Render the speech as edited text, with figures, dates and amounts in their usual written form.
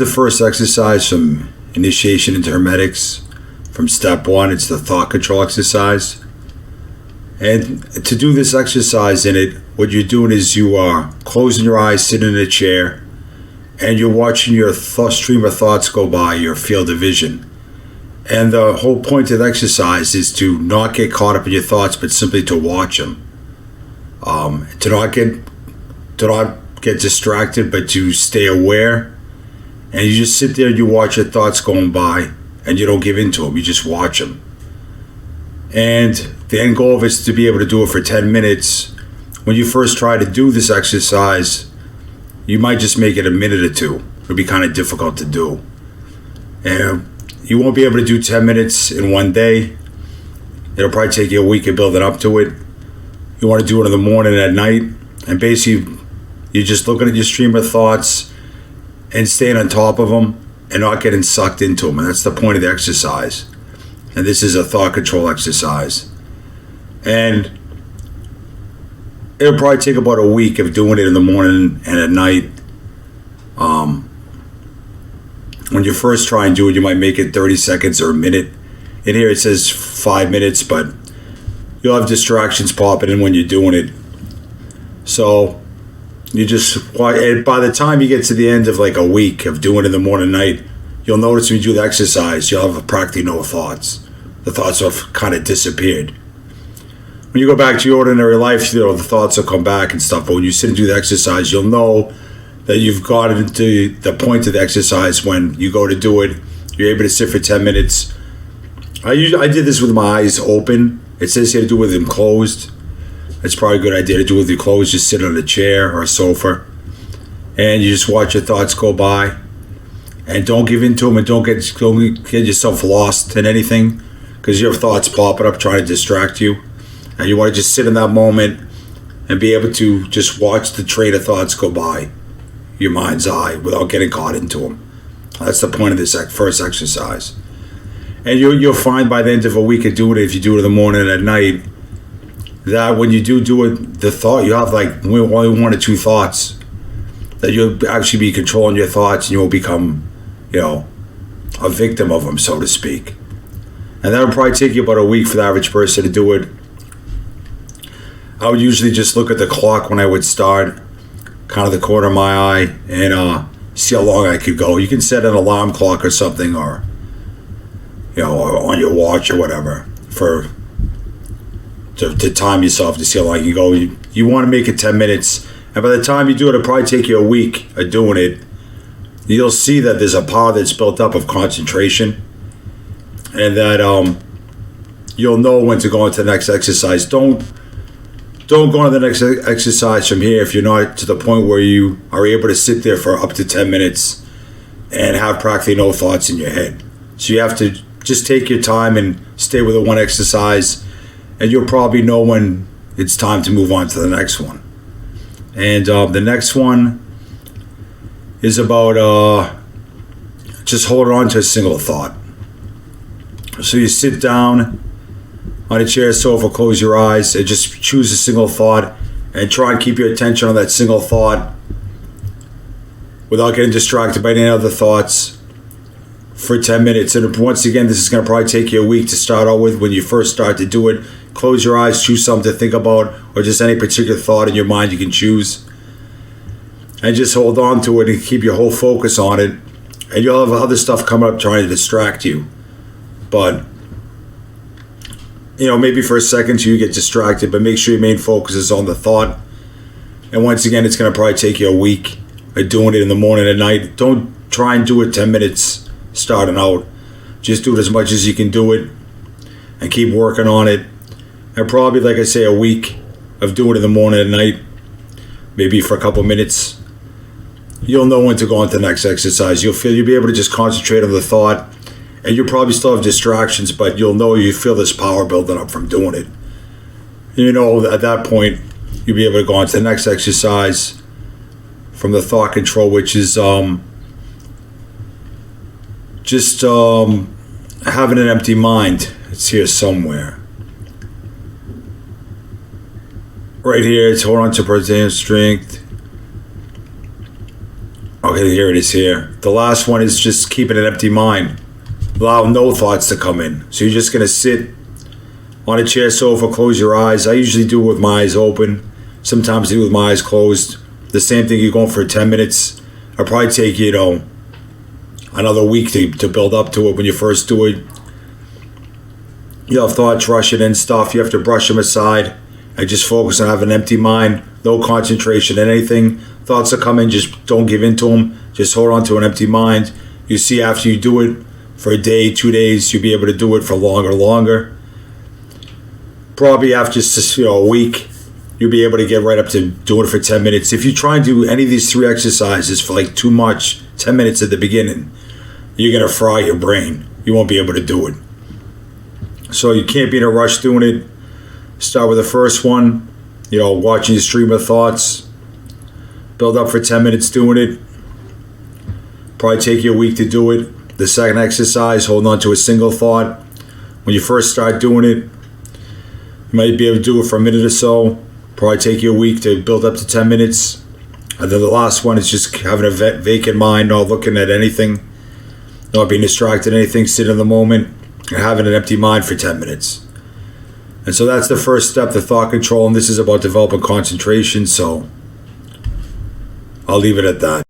the first exercise from initiation into Hermetics. From step one, it's the thought control exercise. And to do this exercise in it, what you're doing is you are closing your eyes, sitting in a chair, and you're watching your stream of thoughts go by, your field of vision. And the whole point of the exercise is to not get caught up in your thoughts, but simply to watch them. To not get distracted, but to stay aware. And you just sit there and you watch your thoughts going by, and you don't give in to them. You just watch them. And the end goal of it is to be able to do it for 10 minutes. When you first try to do this exercise, you might just make it a minute or two. It'll be kind of difficult to do. And you won't be able to do 10 minutes in one day. It'll probably take you a week of building up to it. You want to do it in the morning and at night. And basically, you're just looking at your stream of thoughts and staying on top of them and not getting sucked into them. And that's the point of the exercise. And this is a thought control exercise. And it'll probably take about a week of doing it in the morning and at night. When you first try and do it, you might make it 30 seconds or a minute. In here it says 5 minutes, but you'll have distractions popping in when you're doing it. So you just, by the time you get to the end of like a week of doing it in the morning and night, you'll notice when you do the exercise, you'll have practically no thoughts. The thoughts have kind of disappeared. When you go back to your ordinary life, the thoughts will come back and stuff. But when you sit and do the exercise, you'll know that you've got into the point of the exercise. When you go to do it, you're able to sit for 10 minutes. I did this with my eyes open. It says here to do it with them closed. It's probably a good idea to do it with your closed. Just sit on a chair or a sofa, and you just watch your thoughts go by. And don't give in to them, and don't get yourself lost in anything, because your thoughts popping up trying to distract you. And you want to just sit in that moment and be able to just watch the train of thoughts go by your mind's eye without getting caught into them. That's the point of this first exercise. And you'll find by the end of a week of doing it, if you do it in the morning and at night, that when you do it, the thought, you have like only one or two thoughts, that you'll actually be controlling your thoughts, and you won't become, a victim of them, so to speak. And that would probably take you about a week for the average person to do it. I would usually just look at the clock when I would start, kind of the corner of my eye, and see how long I could go. You can set an alarm clock or something, or or on your watch or whatever, to time yourself to see how long you can go. You want to make it 10 minutes, and by the time you do it, it'll probably take you a week of doing it. You'll see that there's a power that's built up of concentration, and that you'll know when to go into the next exercise. Don't go on the next exercise from here if you're not to the point where you are able to sit there for up to 10 minutes and have practically no thoughts in your head. So you have to just take your time and stay with the one exercise, and you'll probably know when it's time to move on to the next one. And the next one is about just holding on to a single thought. So you sit down on a chair, sofa, close your eyes, and just choose a single thought, and try and keep your attention on that single thought without getting distracted by any other thoughts for 10 minutes. And once again, this is going to probably take you a week to start out with. When you first start to do it, close your eyes, choose something to think about, or just any particular thought in your mind you can choose, and just hold on to it and keep your whole focus on it. And you'll have other stuff come up trying to distract you, but maybe for a second you get distracted, but make sure your main focus is on the thought. And once again, it's going to probably take you a week of doing it in the morning and at night. Don't try and do it 10 minutes starting out. Just do it as much as you can do it and keep working on it. And probably, like I say, a week of doing it in the morning and night, maybe for a couple minutes, you'll know when to go on to the next exercise. You'll be able to just concentrate on the thought. And you'll probably still have distractions, but you'll know you feel this power building up from doing it. At that point, you'll be able to go on to the next exercise from the thought control, which is just having an empty mind. It's here somewhere. Right here, it's hold on to present strength. Okay, here it is here. The last one is just keeping an empty mind. Allow no thoughts to come in. So you're just going to sit on a chair, sofa, close your eyes. I usually do it with my eyes open. Sometimes I do it with my eyes closed. The same thing, you're going for 10 minutes. It'll probably take you, another week to build up to it when you first do it. You have thoughts rushing in, stuff. You have to brush them aside and just focus on having an empty mind. No concentration in anything. Thoughts will come in, just don't give in to them. Just hold on to an empty mind. You see, after you do it for a day, 2 days, you'll be able to do it for longer. Probably after just a week, you'll be able to get right up to doing it for 10 minutes. If you try and do any of these 3 exercises for like too much, 10 minutes at the beginning, you're going to fry your brain. You won't be able to do it. So you can't be in a rush doing it. Start with the first one, watching your stream of thoughts. Build up for 10 minutes doing it. Probably take you a week to do it. The second exercise, holding on to a single thought. When you first start doing it, you might be able to do it for a minute or so. Probably take you a week to build up to 10 minutes. And then the last one is just having a vacant mind, not looking at anything, not being distracted anything, sitting in the moment, and having an empty mind for 10 minutes. And so that's the first step, the thought control, and this is about developing concentration, so I'll leave it at that.